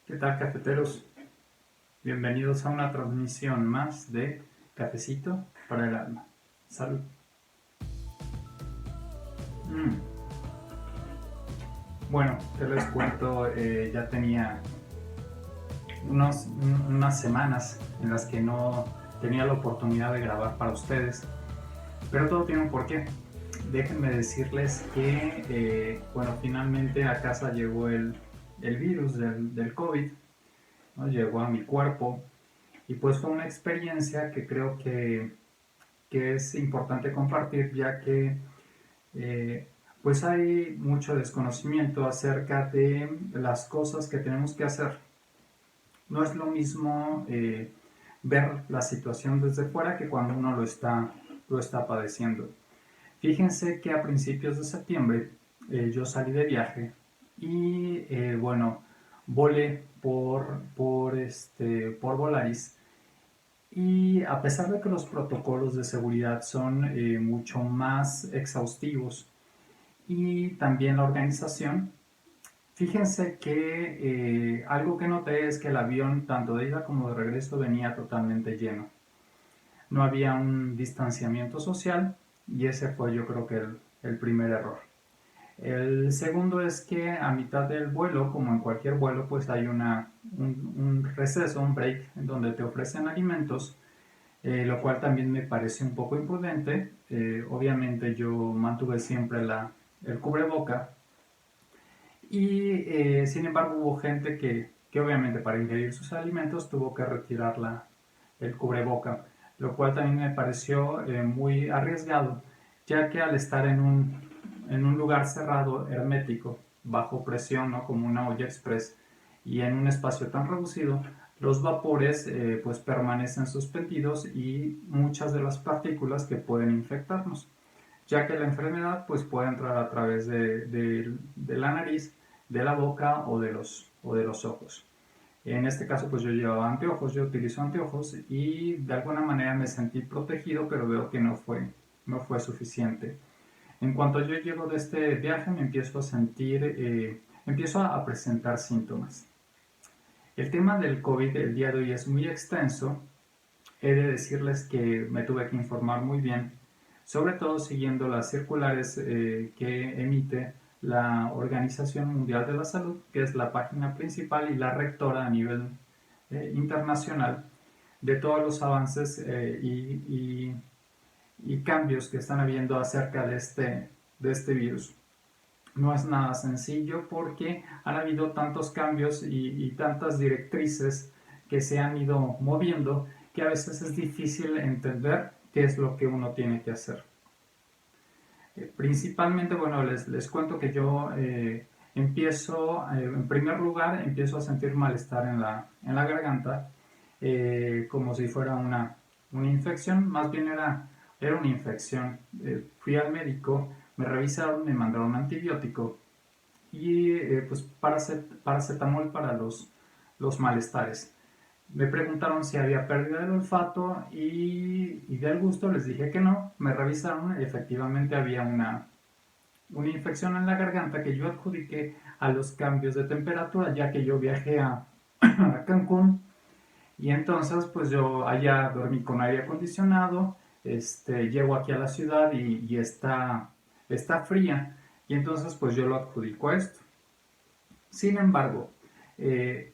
¿Qué tal, cafeteros? Bienvenidos a una transmisión más de Cafecito para el Alma. Salud. Mm. Bueno, ¿qué les cuento? Ya tenía unas semanas en las que no tenía la oportunidad de grabar para ustedes, pero todo tiene un porqué. Déjenme decirles que, bueno, finalmente a casa llegó el virus del COVID, ¿no? Llegó a mi cuerpo y pues fue una experiencia que creo que es importante compartir, ya que eh, pues hay mucho desconocimiento acerca de las cosas que tenemos que hacer. No es lo mismo ver la situación desde fuera que cuando uno lo está padeciendo. Fíjense que a principios de septiembre yo salí de viaje y bueno, volé por Volaris. Y a pesar de que los protocolos de seguridad son mucho más exhaustivos y también la organización, fíjense que algo que noté es que el avión, tanto de ida como de regreso, venía totalmente lleno. No había un distanciamiento social y ese fue, yo creo que el primer error. El segundo es que a mitad del vuelo, como en cualquier vuelo, pues hay un receso, un break, en donde te ofrecen alimentos, lo cual también me parece un poco imprudente. Obviamente yo mantuve siempre el cubreboca y sin embargo hubo gente que obviamente para ingerir sus alimentos tuvo que retirar el cubreboca, lo cual también me pareció muy arriesgado, ya que al estar en un lugar cerrado, hermético, bajo presión, ¿no? Como una olla express, y en un espacio tan reducido, los vapores pues permanecen suspendidos y muchas de las partículas que pueden infectarnos, ya que la enfermedad pues puede entrar a través de la nariz, de la boca o de los ojos. En este caso pues yo llevaba anteojos, yo utilizo anteojos y de alguna manera me sentí protegido, pero veo que no fue suficiente. En cuanto yo llego de este viaje me empiezo a sentir, empiezo a presentar síntomas. El tema del COVID el día de hoy es muy extenso. He de decirles que me tuve que informar muy bien, sobre todo siguiendo las circulares que emite la Organización Mundial de la Salud, que es la página principal y la rectora a nivel internacional de todos los avances y cambios que están habiendo acerca de este virus. No es nada sencillo porque han habido tantos cambios y tantas directrices que se han ido moviendo que a veces es difícil entender qué es lo que uno tiene que hacer. Principalmente, bueno, les cuento que yo en primer lugar, empiezo a sentir malestar en la garganta, como si fuera una infección, más bien era una infección. Fui al médico, me revisaron, me mandaron un antibiótico y pues paracetamol para los malestares. Me preguntaron si había pérdida del olfato y del gusto les dije que no. Me revisaron, efectivamente había una infección en la garganta que yo adjudiqué a los cambios de temperatura, ya que yo viajé a Cancún y entonces pues yo allá dormí con aire acondicionado, llego aquí a la ciudad y está fría y entonces pues yo lo adjudico a esto. Sin embargo, eh,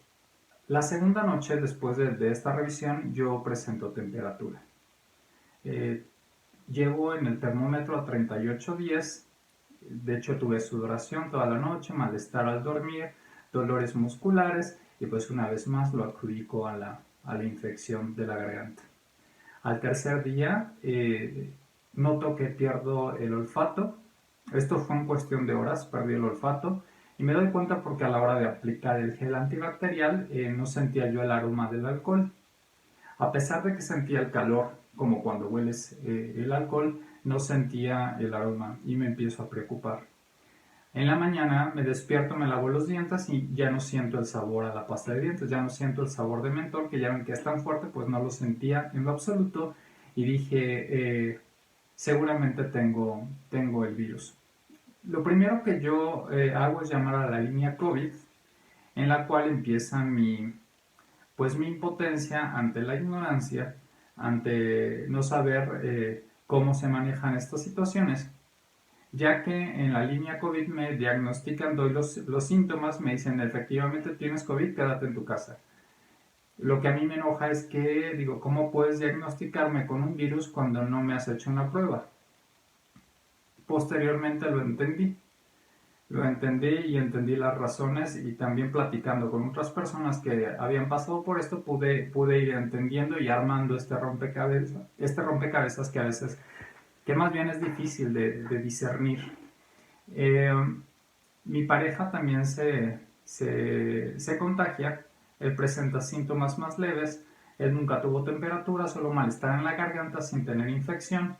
la segunda noche después de esta revisión yo presento temperatura. Eh, Llego en el termómetro a 38,10. De hecho tuve sudoración toda la noche, malestar al dormir, dolores musculares y pues una vez más lo adjudico a la infección de la garganta. Al tercer día noto que pierdo el olfato. Esto fue en cuestión de horas, perdí el olfato. Y me doy cuenta porque a la hora de aplicar el gel antibacterial no sentía yo el aroma del alcohol. A pesar de que sentía el calor, como cuando hueles el alcohol, no sentía el aroma y me empiezo a preocupar. En la mañana me despierto, me lavo los dientes y ya no siento el sabor a la pasta de dientes, ya no siento el sabor de mentol, que ya ven que es tan fuerte, pues no lo sentía en lo absoluto y dije, seguramente tengo el virus. Lo primero que yo hago es llamar a la línea COVID en la cual empieza pues mi impotencia ante la ignorancia, ante no saber cómo se manejan estas situaciones, ya que en la línea COVID me diagnostican, doy los síntomas, me dicen efectivamente tienes COVID, quédate en tu casa. Lo que a mí me enoja es que digo, ¿cómo puedes diagnosticarme con un virus cuando no me has hecho una prueba? Posteriormente lo entendí y entendí las razones, y también platicando con otras personas que habían pasado por esto pude ir entendiendo y armando este rompecabezas que a veces, que más bien es difícil de discernir. Eh, Mi pareja también se contagia, él presenta síntomas más leves, él nunca tuvo temperatura, solo malestar en la garganta sin tener infección.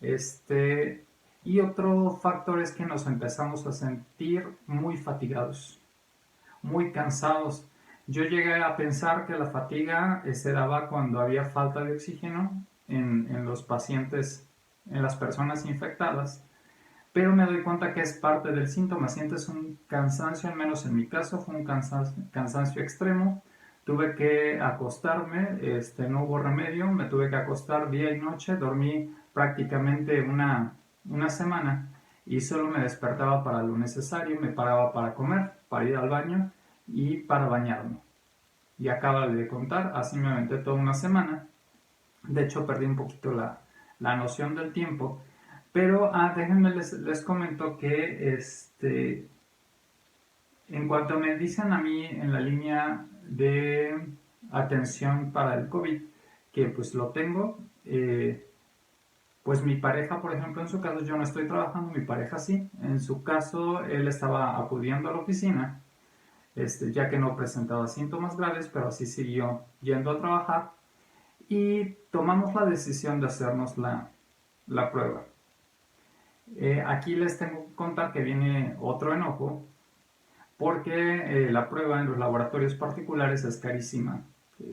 Este, y otro factor es que nos empezamos a sentir muy fatigados, muy cansados. Yo llegué a pensar que la fatiga se daba cuando había falta de oxígeno en los pacientes, en las personas infectadas, pero me doy cuenta que es parte del síntoma. Sientes un cansancio, al menos en mi caso fue un cansancio extremo. Tuve que acostarme, no hubo remedio, me tuve que acostar día y noche, dormí prácticamente una semana y solo me despertaba para lo necesario, me paraba para comer, para ir al baño y para bañarme. Y acaba de contar, así me aventé toda una semana. De hecho, perdí un poquito la noción del tiempo. Pero déjenme les comento que en cuanto me dicen a mí en la línea de atención para el COVID, que pues lo tengo, pues mi pareja, por ejemplo, en su caso yo no estoy trabajando, mi pareja sí. En su caso, él estaba acudiendo a la oficina, ya que no presentaba síntomas graves, pero así siguió yendo a trabajar, y tomamos la decisión de hacernos la prueba. Aquí les tengo que contar que viene otro enojo, porque la prueba en los laboratorios particulares es carísima.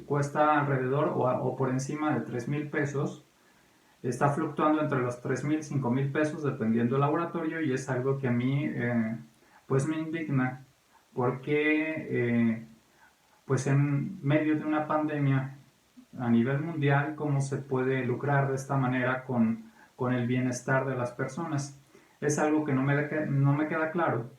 Cuesta alrededor o por encima de 3,000 pesos. Está fluctuando entre los 3,000 y 5,000 pesos dependiendo del laboratorio, y es algo que a mí pues me indigna, porque pues en medio de una pandemia a nivel mundial, cómo se puede lucrar de esta manera con el bienestar de las personas. Es algo que no me queda claro.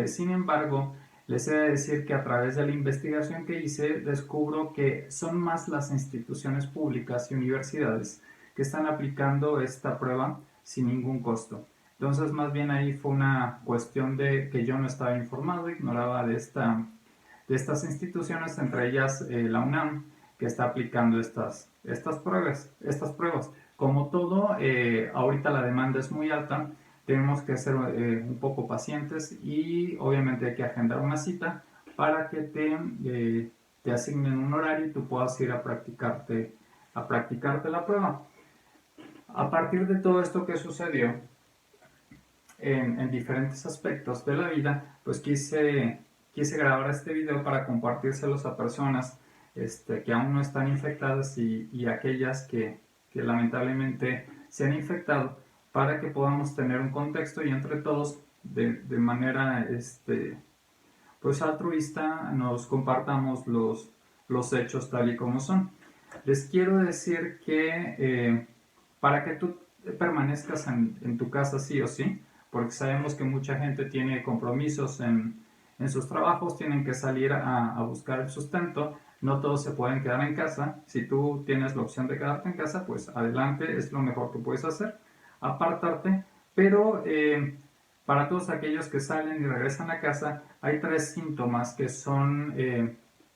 Sin embargo, les he de decir que a través de la investigación que hice, descubro que son más las instituciones públicas y universidades que están aplicando esta prueba sin ningún costo. Entonces, más bien ahí fue una cuestión de que yo no estaba informado, ignoraba de estas instituciones, entre ellas la UNAM, que está aplicando estas pruebas. Como todo, ahorita la demanda es muy alta, tenemos que ser un poco pacientes, y obviamente hay que agendar una cita para que te asignen un horario y tú puedas ir a practicarte la prueba. A partir de todo esto que sucedió en diferentes aspectos de la vida, pues quise grabar este video para compartírselos a personas que aún no están infectadas, y aquellas que lamentablemente se han infectado, para que podamos tener un contexto y entre todos de manera pues altruista nos compartamos los hechos tal y como son. Les quiero decir que para que tú permanezcas en tu casa sí o sí, porque sabemos que mucha gente tiene compromisos en sus trabajos, tienen que salir a buscar el sustento, no todos se pueden quedar en casa. Si tú tienes la opción de quedarte en casa, pues adelante, es lo mejor que puedes hacer, apartarte. Pero para todos aquellos que salen y regresan a casa, hay 3 síntomas que son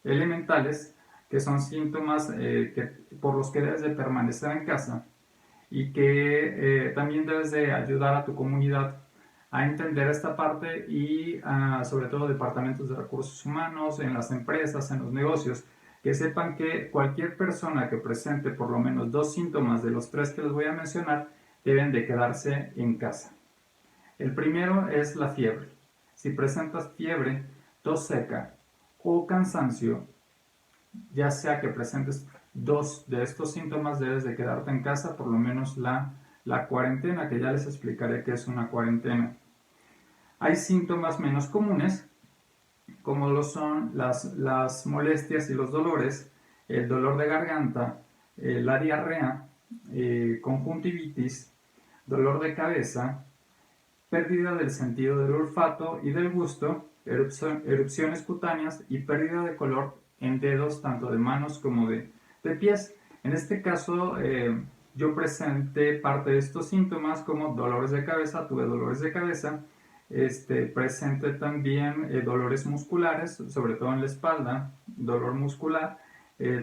elementales, que son síntomas por los que debes de permanecer en casa, y que también debes de ayudar a tu comunidad a entender esta parte, y sobre todo departamentos de recursos humanos, en las empresas, en los negocios, que sepan que cualquier persona que presente por lo menos 2 síntomas de los 3 que les voy a mencionar, deben de quedarse en casa. El primero es la fiebre. Si presentas fiebre, tos seca o cansancio, ya sea que presentes 2 de estos síntomas, debes de quedarte en casa por lo menos la cuarentena, que ya les explicaré qué es una cuarentena. Hay síntomas menos comunes, como lo son las molestias y los dolores, el dolor de garganta, la diarrea, conjuntivitis, dolor de cabeza, pérdida del sentido del olfato y del gusto, erupciones cutáneas y pérdida de color en dedos tanto de manos como de pies. En este caso, yo presenté parte de estos síntomas como dolores de cabeza, tuve dolores de cabeza, presenté también dolores musculares, sobre todo en la espalda, dolor muscular,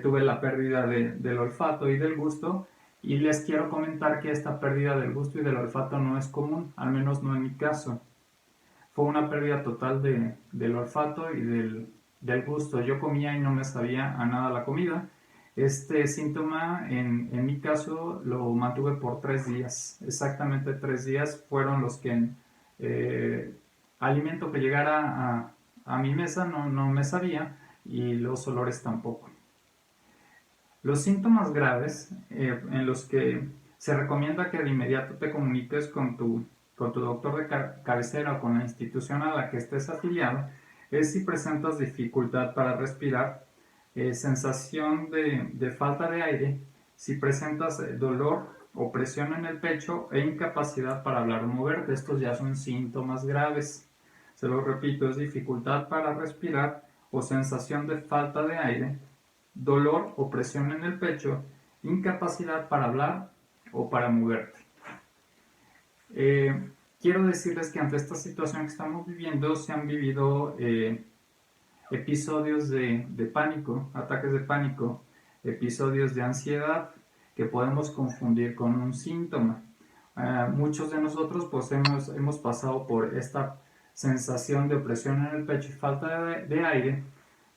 tuve la pérdida del olfato y del gusto, y les quiero comentar que esta pérdida del gusto y del olfato no es común, al menos no en mi caso. Fue una pérdida total del olfato y del gusto. Yo comía y no me sabía a nada la comida. Este síntoma, en mi caso, lo mantuve por 3 días. Exactamente 3 días fueron los que alimento que llegara a mi mesa no me sabía, y los olores tampoco. Los síntomas graves, en los que se recomienda que de inmediato te comuniques con tu doctor de cabecera o con la institución a la que estés afiliado, es si presentas dificultad para respirar, sensación de falta de aire, si presentas dolor o presión en el pecho e incapacidad para hablar o moverte. Estos ya son síntomas graves. Se lo repito, es dificultad para respirar o sensación de falta de aire, dolor o presión en el pecho, incapacidad para hablar o para moverte. Quiero decirles que ante esta situación que estamos viviendo se han vivido episodios de pánico, ataques de pánico, episodios de ansiedad que podemos confundir con un síntoma. Muchos de nosotros pues hemos pasado por esta sensación de opresión en el pecho y falta de aire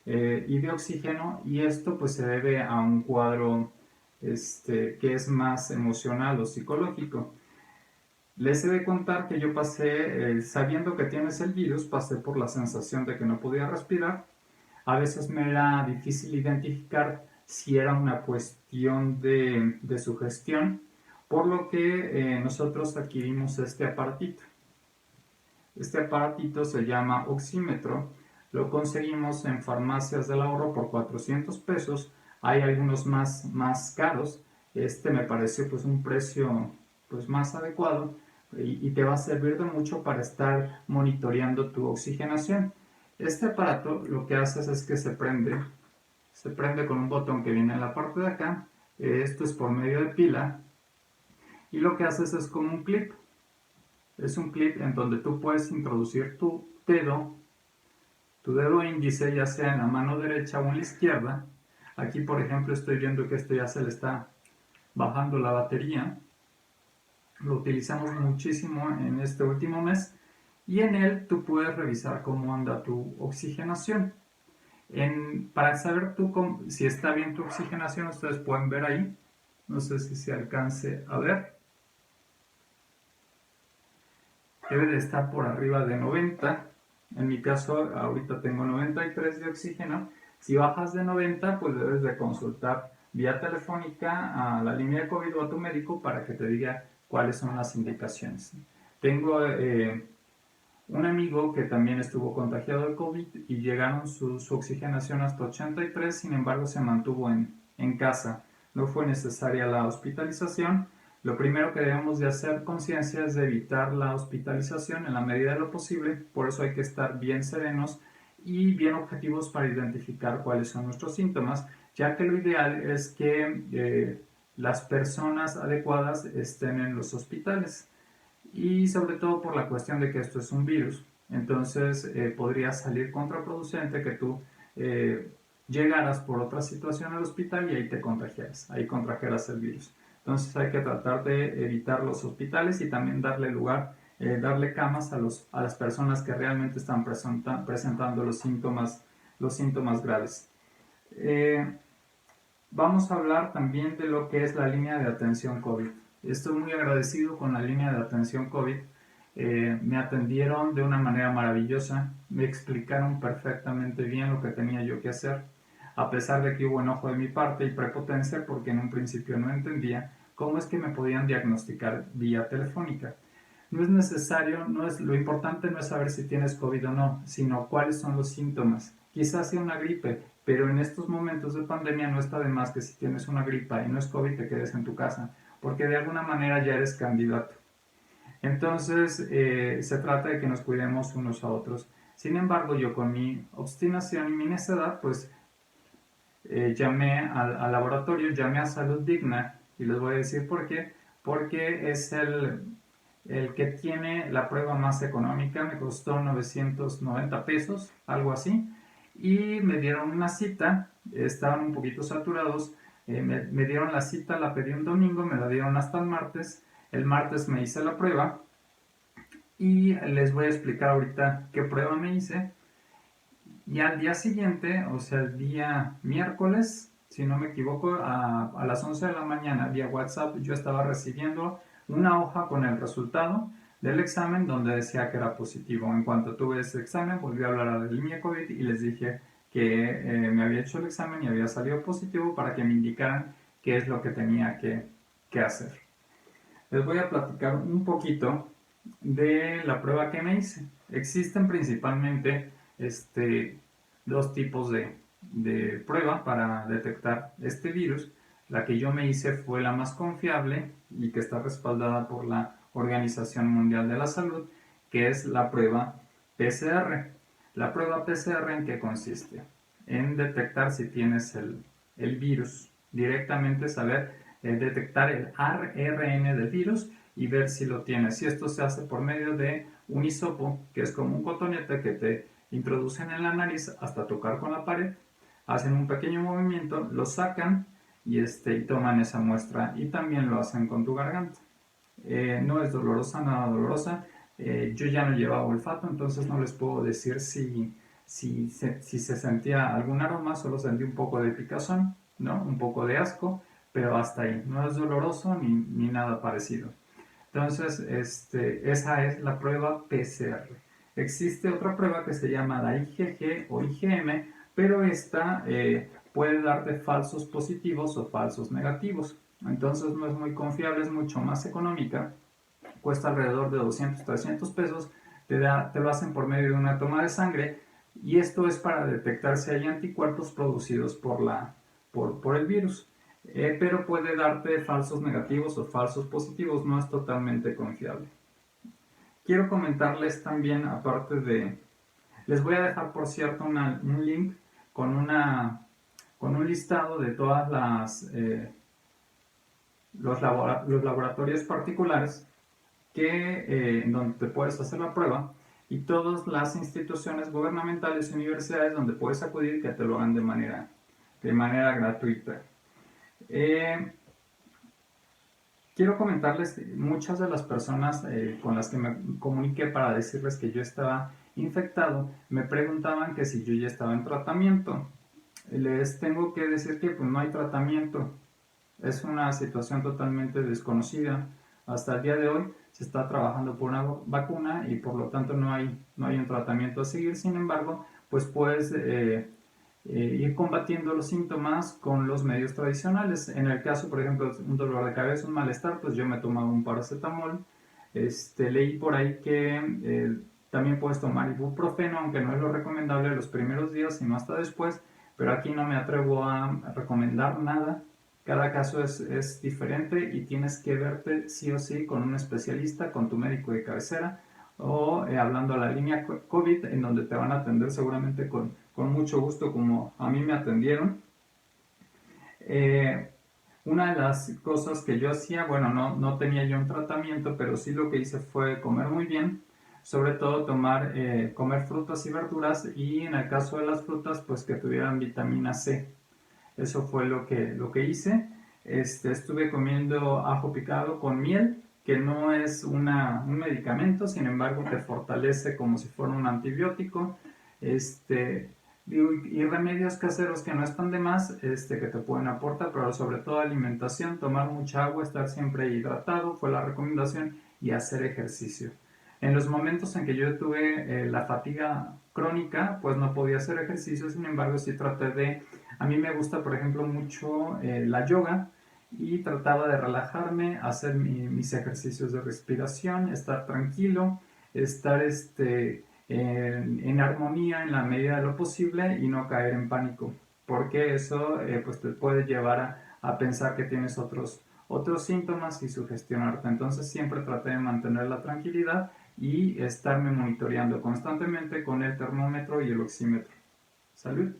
y de oxígeno, y esto pues se debe a un cuadro que es más emocional o psicológico. Les he de contar que yo pasé, sabiendo que tienes el virus, pasé por la sensación de que no podía respirar. A veces me era difícil identificar si era una cuestión de sugestión, por lo que nosotros adquirimos este aparatito. Este aparatito se llama oxímetro, lo conseguimos en farmacias del ahorro por 400 pesos, hay algunos más caros. Este me pareció pues un precio pues más adecuado, y te va a servir de mucho para estar monitoreando tu oxigenación. Este aparato lo que hace es que se prende con un botón que viene en la parte de acá. Esto es por medio de pila, y lo que haces es como un clip. Es un clip en donde tú puedes introducir tu dedo índice, ya sea en la mano derecha o en la izquierda. Aquí, por ejemplo, estoy viendo que ya se le está bajando la batería. Lo utilizamos muchísimo en este último mes, y en él tú puedes revisar cómo anda tu oxigenación. Para saber si está bien tu oxigenación, ustedes pueden ver ahí, no sé si se alcance a ver, debe de estar por arriba de 90. En mi caso, ahorita tengo 93 de oxígeno. Si bajas de 90, pues debes de consultar vía telefónica a la línea de COVID o a tu médico para que te diga cuáles son las indicaciones. Tengo un amigo que también estuvo contagiado de COVID y llegaron su oxigenación hasta 83, sin embargo se mantuvo en casa. No fue necesaria la hospitalización. Lo primero que debemos de hacer conciencia es de evitar la hospitalización en la medida de lo posible, por eso hay que estar bien serenos y bien objetivos para identificar cuáles son nuestros síntomas, ya que lo ideal es que las personas adecuadas estén en los hospitales, y sobre todo por la cuestión de que esto es un virus. Entonces podría salir contraproducente que tú llegaras por otra situación al hospital y ahí ahí contrajeras el virus. Entonces hay que tratar de evitar los hospitales y también darle lugar, darle camas a las personas que realmente están presentando los síntomas graves. Vamos a hablar también de lo que es la línea de atención COVID. Estoy muy agradecido con la línea de atención COVID. Me atendieron de una manera maravillosa, me explicaron perfectamente bien lo que tenía yo que hacer, a pesar de que hubo enojo de mi parte y prepotencia porque en un principio no entendía cómo es que me podían diagnosticar vía telefónica. No es necesario, lo importante no es saber si tienes COVID o no, sino cuáles son los síntomas. Quizás sea una gripe, pero en estos momentos de pandemia no está de más que si tienes una gripa y no es COVID te quedes en tu casa, porque de alguna manera ya eres candidato. Entonces, se trata de que nos cuidemos unos a otros. Sin embargo, yo con mi obstinación y mi necedad, pues llamé al laboratorio, llamé a Salud Digna y les voy a decir por qué. Porque es el que tiene la prueba más económica, me costó 990 pesos, algo así, y me dieron una cita, estaban un poquito saturados, me dieron la cita, la pedí un domingo, me la dieron hasta el martes me hice la prueba y les voy a explicar ahorita qué prueba me hice. Y al día siguiente, o sea, el día miércoles, si no me equivoco, a las 11 de la mañana, vía WhatsApp, yo estaba recibiendo una hoja con el resultado del examen donde decía que era positivo. En cuanto tuve ese examen, volví a hablar a la línea COVID y les dije que me había hecho el examen y había salido positivo para que me indicaran qué es lo que tenía que hacer. Les voy a platicar un poquito de la prueba que me hice. Existen principalmente dos tipos de prueba para detectar este virus. La que yo me hice fue la más confiable y que está respaldada por la Organización Mundial de la Salud, que es la prueba PCR. La prueba PCR, ¿en qué consiste? En detectar si tienes el virus, directamente saber detectar el ARN del virus y ver si lo tienes. Y esto se hace por medio de un hisopo, que es como un cotonete que te introducen en la nariz hasta tocar con la pared, hacen un pequeño movimiento, lo sacan y toman esa muestra y también lo hacen con tu garganta. No es dolorosa, nada dolorosa. Yo ya no llevaba olfato, entonces no les puedo decir si se sentía algún aroma, solo sentí un poco de picazón, ¿no? Un poco de asco, pero hasta ahí. No es doloroso ni nada parecido. Entonces, esa es la prueba PCR. Existe otra prueba que se llama la IgG o IgM, pero esta puede darte falsos positivos o falsos negativos. Entonces no es muy confiable, es mucho más económica, cuesta alrededor de 200, 300 pesos, te lo hacen por medio de una toma de sangre y esto es para detectar si hay anticuerpos producidos por el virus. Pero puede darte falsos negativos o falsos positivos, no es totalmente confiable. Quiero comentarles también, aparte de... Les voy a dejar, por cierto, un link con, con un listado de todas los laboratorios particulares donde te puedes hacer la prueba y todas las instituciones gubernamentales y universidades donde puedes acudir que te lo hagan de manera gratuita. Quiero comentarles, muchas de las personas con las que me comuniqué para decirles que yo estaba infectado, me preguntaban que si yo ya estaba en tratamiento. Les tengo que decir que pues no hay tratamiento, es una situación totalmente desconocida. Hasta el día de hoy se está trabajando por una vacuna y por lo tanto no hay un tratamiento a seguir. Sin embargo, pues puedes ir combatiendo los síntomas con los medios tradicionales. En el caso, por ejemplo, un dolor de cabeza, un malestar, pues yo me tomaba un paracetamol. Leí por ahí que también puedes tomar ibuprofeno, aunque no es lo recomendable los primeros días, sino hasta después, pero aquí no me atrevo a recomendar nada. Cada caso es diferente y tienes que verte sí o sí con un especialista, con tu médico de cabecera o hablando a la línea COVID, en donde te van a atender seguramente con mucho gusto como a mí me atendieron. Una de las cosas que yo hacía, bueno, no tenía yo un tratamiento, pero sí lo que hice fue comer muy bien, sobre todo comer frutas y verduras y en el caso de las frutas, pues que tuvieran vitamina C. Eso fue lo que hice. Estuve comiendo ajo picado con miel, que no es un medicamento, sin embargo te fortalece como si fuera un antibiótico. Y remedios caseros que no están de más, que te pueden aportar, pero sobre todo alimentación, tomar mucha agua, estar siempre hidratado, fue la recomendación, y hacer ejercicio. En los momentos en que yo tuve la fatiga crónica, pues no podía hacer ejercicio, sin embargo sí traté de... A mí me gusta, por ejemplo, mucho la yoga y trataba de relajarme, hacer mis ejercicios de respiración, estar tranquilo, estar en armonía en la medida de lo posible y no caer en pánico, porque eso pues te puede llevar a pensar que tienes otros síntomas y sugestionarte. Entonces siempre traté de mantener la tranquilidad y estarme monitoreando constantemente con el termómetro y el oxímetro. Salud.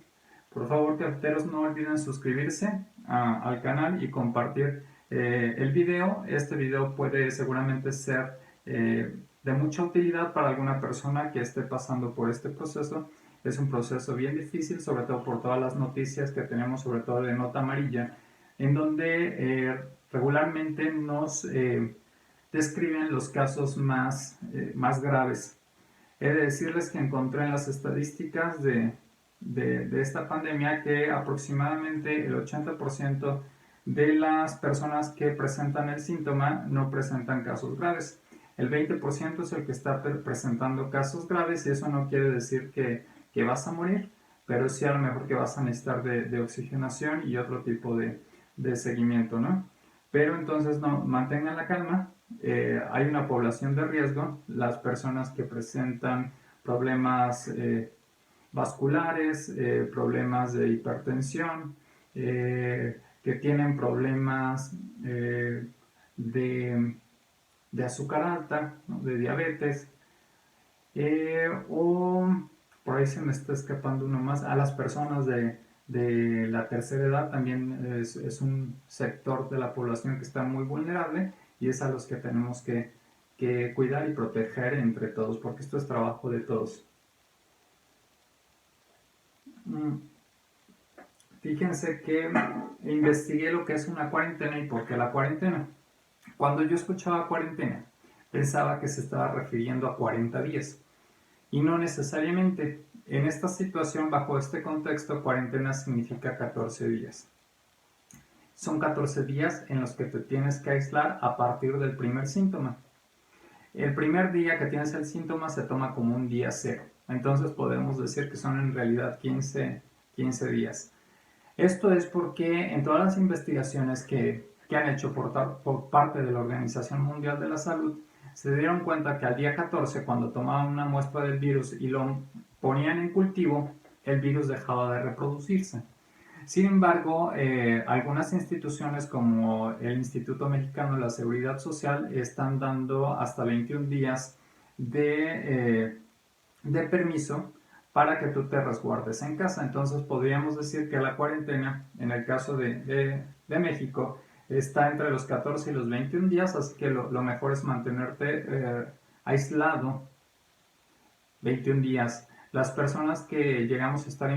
Por favor, cafeteros, no olviden suscribirse al canal y compartir el video. Este video puede seguramente ser de mucha utilidad para alguna persona que esté pasando por este proceso. Es un proceso bien difícil, sobre todo por todas las noticias que tenemos, sobre todo de nota amarilla, en donde regularmente nos describen los casos más graves. He de decirles que encontré en las estadísticas de esta pandemia que aproximadamente el 80% de las personas que presentan el síntoma no presentan casos graves. El 20% es el que está presentando casos graves y eso no quiere decir que vas a morir, pero sí a lo mejor que vas a necesitar de oxigenación y otro tipo de seguimiento, ¿no? Pero entonces no, mantengan la calma. Hay una población de riesgo, las personas que presentan problemas vasculares, problemas de hipertensión, que tienen problemas de, de azúcar alta, ¿no? De diabetes, o por ahí se me está escapando uno más, a las personas de la tercera edad también es un sector de la población que está muy vulnerable y es a los que tenemos que cuidar y proteger entre todos, porque esto es trabajo de todos. Fíjense que investigué lo que es una cuarentena y por qué la cuarentena. Cuando yo escuchaba cuarentena, pensaba que se estaba refiriendo a 40 días. Y no necesariamente. En esta situación, bajo este contexto, cuarentena significa 14 días. Son 14 días en los que te tienes que aislar a partir del primer síntoma. El primer día que tienes el síntoma se toma como un día cero. Entonces podemos decir que son en realidad 15 días. Esto es porque en todas las investigaciones que han hecho por parte de la Organización Mundial de la Salud, se dieron cuenta que al día 14, cuando tomaban una muestra del virus y lo ponían en cultivo, el virus dejaba de reproducirse. Sin embargo, algunas instituciones como el Instituto Mexicano de la Seguridad Social están dando hasta 21 días de permiso para que tú te resguardes en casa. Entonces podríamos decir que la cuarentena, en el caso de México, está entre los 14 y los 21 días, así que lo mejor es mantenerte aislado 21 días. Las personas que llegamos a estar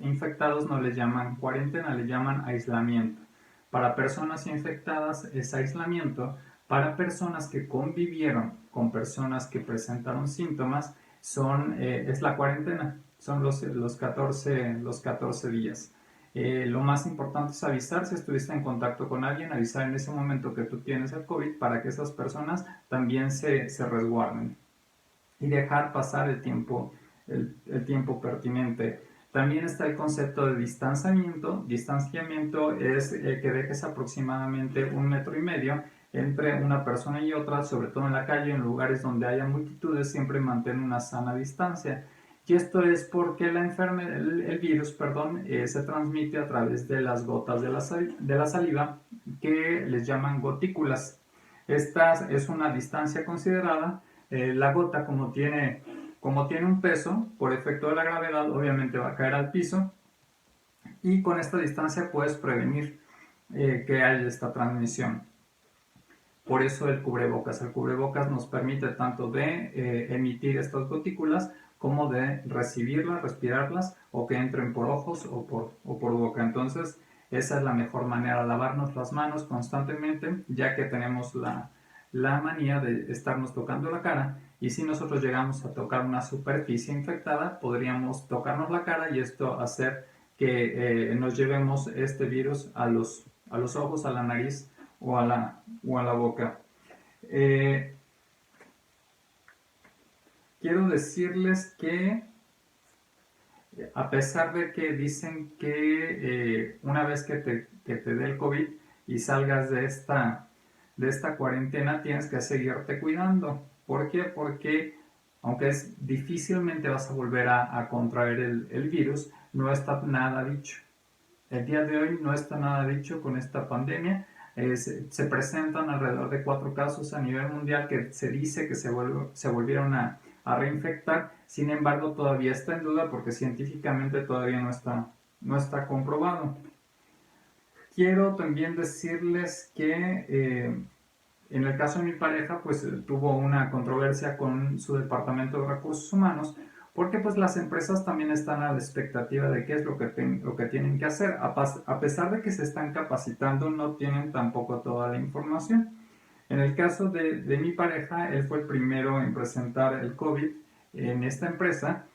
infectados no les llaman cuarentena, le llaman aislamiento. Para personas infectadas es aislamiento. Para personas que convivieron con personas que presentaron síntomas es la cuarentena, son los 14 días. Lo más importante es avisar si estuviste en contacto con alguien, avisar en ese momento que tú tienes el COVID para que esas personas también se resguarden y dejar pasar el tiempo pertinente. También está el concepto de distanciamiento. Distanciamiento es que dejes aproximadamente 1,5 metros entre una persona y otra, sobre todo en la calle, en lugares donde haya multitudes, siempre mantén una sana distancia. Y esto es porque el virus se transmite a través de las gotas de la saliva que les llaman gotículas. Esta es una distancia considerada. La gota, como tiene un peso, por efecto de la gravedad, obviamente va a caer al piso y con esta distancia puedes prevenir que haya esta transmisión. Por eso el cubrebocas. El cubrebocas nos permite tanto de emitir estas gotículas como de recibirlas, respirarlas o que entren por ojos o por boca. Entonces, esa es la mejor manera, lavarnos las manos constantemente, ya que tenemos la manía de estarnos tocando la cara y si nosotros llegamos a tocar una superficie infectada, podríamos tocarnos la cara y esto hacer que nos llevemos este virus a los ojos, a la nariz o a la boca. Quiero decirles que a pesar de que dicen que una vez que te dé el COVID y salgas de esta cuarentena, tienes que seguirte cuidando. ¿Por qué? Porque aunque difícilmente vas a volver a contraer el virus, no está nada dicho. El día de hoy no está nada dicho con esta pandemia. Se presentan alrededor de 4 casos a nivel mundial que se dice que se volvieron a reinfectar. Sin embargo, todavía está en duda porque científicamente todavía no está comprobado. Quiero también decirles que en el caso de mi pareja, pues tuvo una controversia con su departamento de recursos humanos, porque pues las empresas también están a la expectativa de qué es lo que tienen que hacer. A pesar de que se están capacitando, no tienen tampoco toda la información. En el caso de mi pareja, él fue el primero en presentar el COVID en esta empresa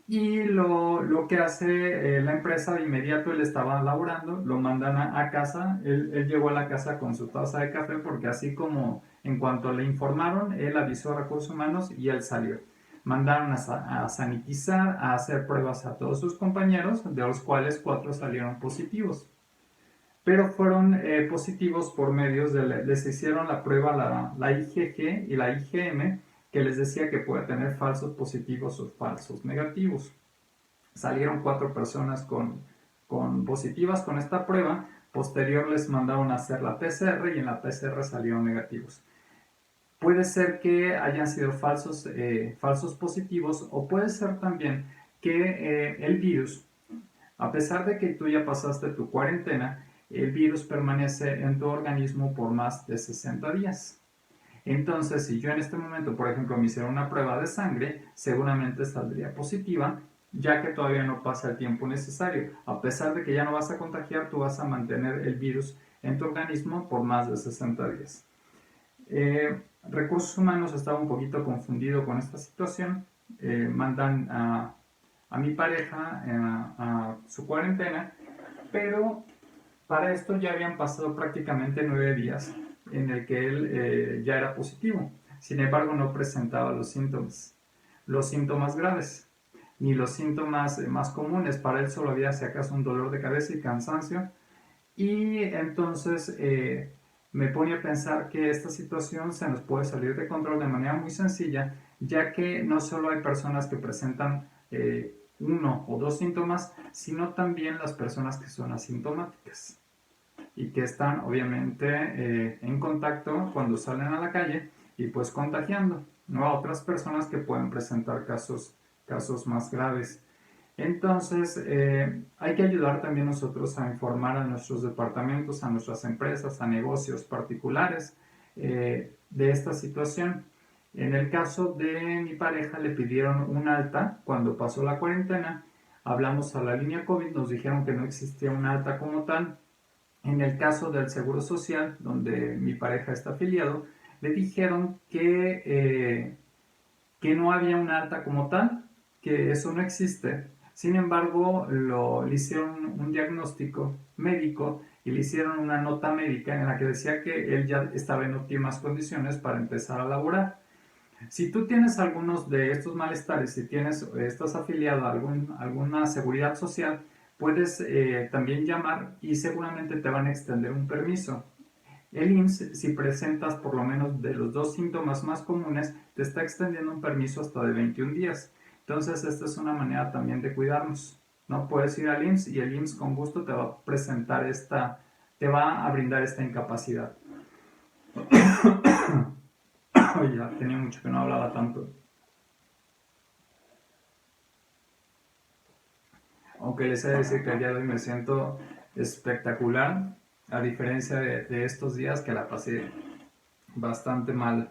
y lo que hace la empresa de inmediato, él estaba laborando, lo mandan a casa, él llegó a la casa con su taza de café porque así como en cuanto le informaron, él avisó a recursos humanos y él salió. Mandaron a sanitizar, a hacer pruebas a todos sus compañeros, de los cuales 4 salieron positivos. Pero fueron positivos por medios les hicieron la prueba la IgG y la IgM, que les decía que puede tener falsos positivos o falsos negativos. Salieron 4 personas con positivas con esta prueba. Posterior les mandaron a hacer la PCR y en la PCR salieron negativos. Puede ser que hayan sido falsos positivos, o puede ser también que el virus, a pesar de que tú ya pasaste tu cuarentena, el virus permanece en tu organismo por más de 60 días. Entonces, si yo en este momento, por ejemplo, me hiciera una prueba de sangre, seguramente saldría positiva, ya que todavía no pasa el tiempo necesario. A pesar de que ya no vas a contagiar, tú vas a mantener el virus en tu organismo por más de 60 días. Recursos Humanos estaba un poquito confundido con esta situación. Mandan a mi pareja a su cuarentena, pero para esto ya habían pasado prácticamente 9 días en el que él ya era positivo. Sin embargo, no presentaba los síntomas graves, ni los síntomas más comunes. Para él solo había, si acaso, un dolor de cabeza y cansancio. Y entonces me pone a pensar que esta situación se nos puede salir de control de manera muy sencilla, ya que no solo hay personas que presentan 1 o 2 síntomas, sino también las personas que son asintomáticas y que están obviamente en contacto cuando salen a la calle y pues contagiando, ¿no?, a otras personas que pueden presentar casos más graves. Entonces hay que ayudar también nosotros a informar a nuestros departamentos, a nuestras empresas, a negocios particulares de esta situación. En el caso de mi pareja le pidieron un alta cuando pasó la cuarentena. Hablamos a la línea COVID, nos dijeron que no existía un alta como tal. En el caso del Seguro Social, donde mi pareja está afiliado, le dijeron que no había un alta como tal, que eso no existe. Sin embargo, le hicieron un diagnóstico médico y le hicieron una nota médica en la que decía que él ya estaba en óptimas condiciones para empezar a laborar. Si tú tienes algunos de estos malestares, si estás afiliado a alguna seguridad social, puedes también llamar y seguramente te van a extender un permiso. El IMSS, si presentas por lo menos de los 2 síntomas más comunes, te está extendiendo un permiso hasta de 21 días. Entonces, esta es una manera también de cuidarnos, ¿no? Puedes ir al IMSS y el IMSS con gusto te va a presentar te va a brindar esta incapacidad. Oye, ya tenía mucho que no hablaba tanto. Aunque les he de decir que el día de hoy me siento espectacular, a diferencia de estos días que la pasé bastante mal,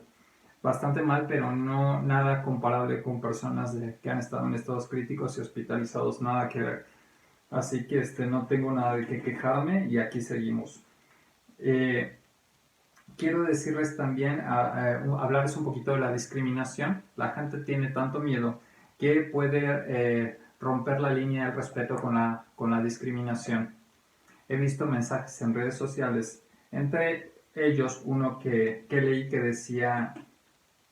pero no nada comparable con personas que han estado en estados críticos y hospitalizados, nada que ver. Así que no tengo nada de qué quejarme y aquí seguimos. Quiero decirles también, hablarles un poquito de la discriminación. La gente tiene tanto miedo que puede romper la línea del respeto con la discriminación. He visto mensajes en redes sociales, entre ellos uno que leí que decía,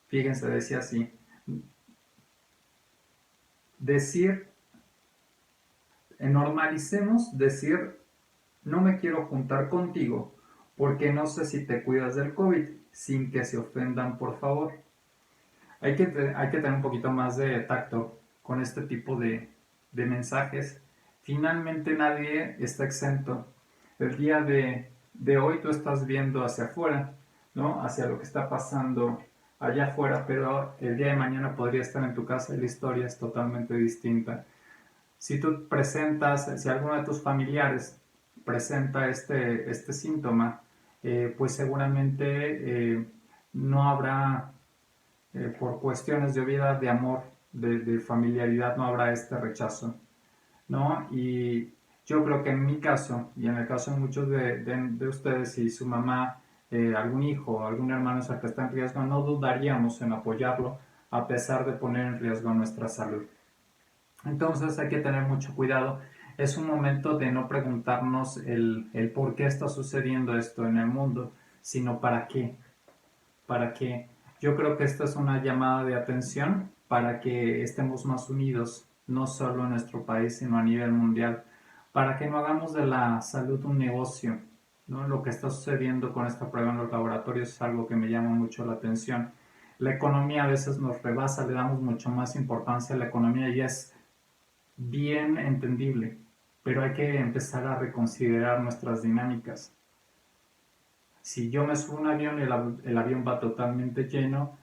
fíjense, decía así: normalicemos decir no me quiero juntar contigo porque no sé si te cuidas del COVID, sin que se ofendan, por favor. Hay que tener un poquito más de tacto con este tipo de mensajes. Finalmente nadie está exento. El día de hoy tú estás viendo hacia afuera, ¿no? Hacia lo que está pasando allá afuera, pero el día de mañana podría estar en tu casa y la historia es totalmente distinta. Si tú presentas, si alguno de tus familiares presenta este síntoma, pues seguramente no habrá, por cuestiones de vida, de amor, de familiaridad, no habrá este rechazo, ¿no? Y yo creo que en mi caso, y en el caso de muchos de ustedes, si su mamá, algún hijo, algún hermano es el que está en riesgo, no dudaríamos en apoyarlo a pesar de poner en riesgo nuestra salud. Entonces hay que tener mucho cuidado. Es un momento de no preguntarnos el por qué está sucediendo esto en el mundo, sino para qué. ¿Para qué? Yo creo que esta es una llamada de atención para que estemos más unidos, no solo en nuestro país, sino a nivel mundial, para que no hagamos de la salud un negocio, ¿no? Lo que está sucediendo con esta prueba en los laboratorios es algo que me llama mucho la atención. La economía a veces nos rebasa, le damos mucho más importancia a la economía y es bien entendible, pero hay que empezar a reconsiderar nuestras dinámicas. Si yo me subo a un avión y el avión va totalmente lleno,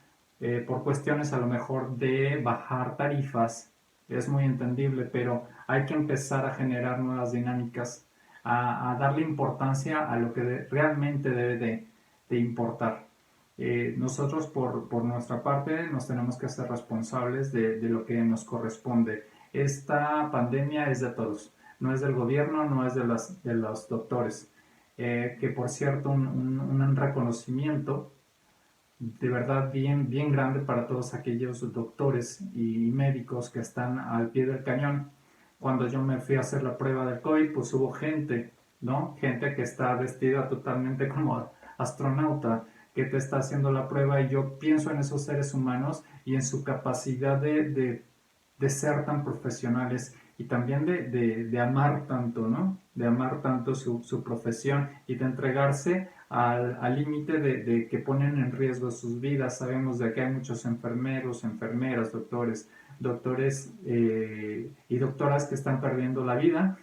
por cuestiones a lo mejor de bajar tarifas, es muy entendible, pero hay que empezar a generar nuevas dinámicas, a darle importancia a lo que realmente debe de importar. Nosotros por nuestra parte nos tenemos que hacer responsables de lo que nos corresponde. Esta pandemia es de todos, no es del gobierno, no es de los doctores. Que por cierto, un reconocimiento de verdad bien grande para todos aquellos doctores y médicos que están al pie del cañón. Cuando yo me fui a hacer la prueba del COVID, pues hubo gente, ¿no? Gente que está vestida totalmente como astronauta, que te está haciendo la prueba y yo pienso en esos seres humanos y en su capacidad de ser tan profesionales y también de amar tanto, ¿no? De amar tanto su profesión y de entregarse al límite de que ponen en riesgo sus vidas. Sabemos de que hay muchos enfermeros, enfermeras, doctores y doctoras que están perdiendo la vida.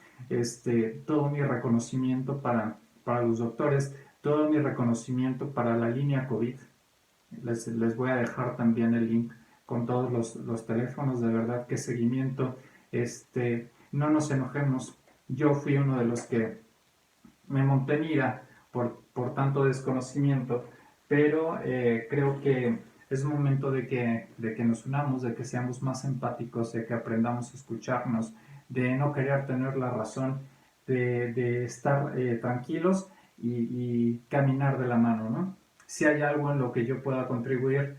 Todo mi reconocimiento para los doctores, todo mi reconocimiento para la línea COVID. Les voy a dejar también el link con todos los teléfonos, de verdad, qué seguimiento. No nos enojemos. Yo fui uno de los que me monté en ira por tanto desconocimiento, pero creo que es momento de que nos unamos, de que seamos más empáticos, de que aprendamos a escucharnos, de no querer tener la razón, de estar tranquilos y caminar de la mano, ¿no? Si hay algo en lo que yo pueda contribuir,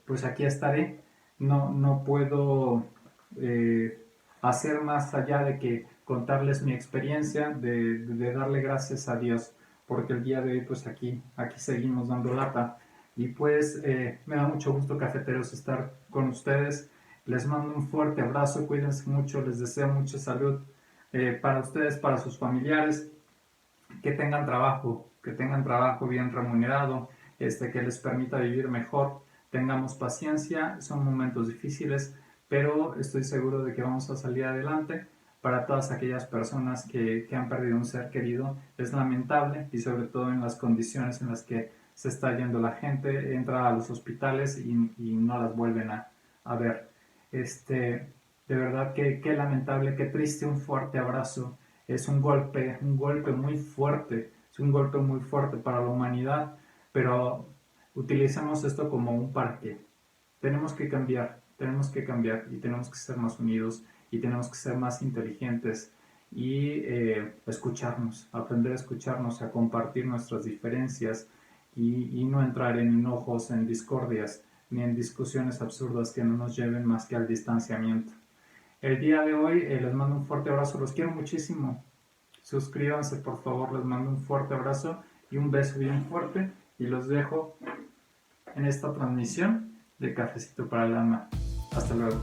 pues aquí estaré. No puedo hacer más allá de que contarles mi experiencia, de darle gracias a Dios, porque el día de hoy pues aquí seguimos dando lata. Y pues me da mucho gusto, cafeteros, estar con ustedes. Les mando un fuerte abrazo, cuídense mucho, les deseo mucha salud para ustedes, para sus familiares, que tengan trabajo bien remunerado, que les permita vivir mejor, tengamos paciencia, son momentos difíciles, pero estoy seguro de que vamos a salir adelante. Para todas aquellas personas que han perdido un ser querido, es lamentable y sobre todo en las condiciones en las que se está yendo la gente, entra a los hospitales y no las vuelven a ver. De verdad que qué lamentable, qué triste, un fuerte abrazo. Es un golpe muy fuerte, es un golpe muy fuerte para la humanidad, pero utilicemos esto como un para qué. Tenemos que cambiar y tenemos que ser más unidos y tenemos que ser más inteligentes y escucharnos, aprender a escucharnos, a compartir nuestras diferencias y no entrar en enojos, en discordias, ni en discusiones absurdas que no nos lleven más que al distanciamiento. El día de hoy les mando un fuerte abrazo, los quiero muchísimo. Suscríbanse por favor, les mando un fuerte abrazo y un beso bien fuerte y los dejo en esta transmisión de Cafecito para el Alma. Hasta luego.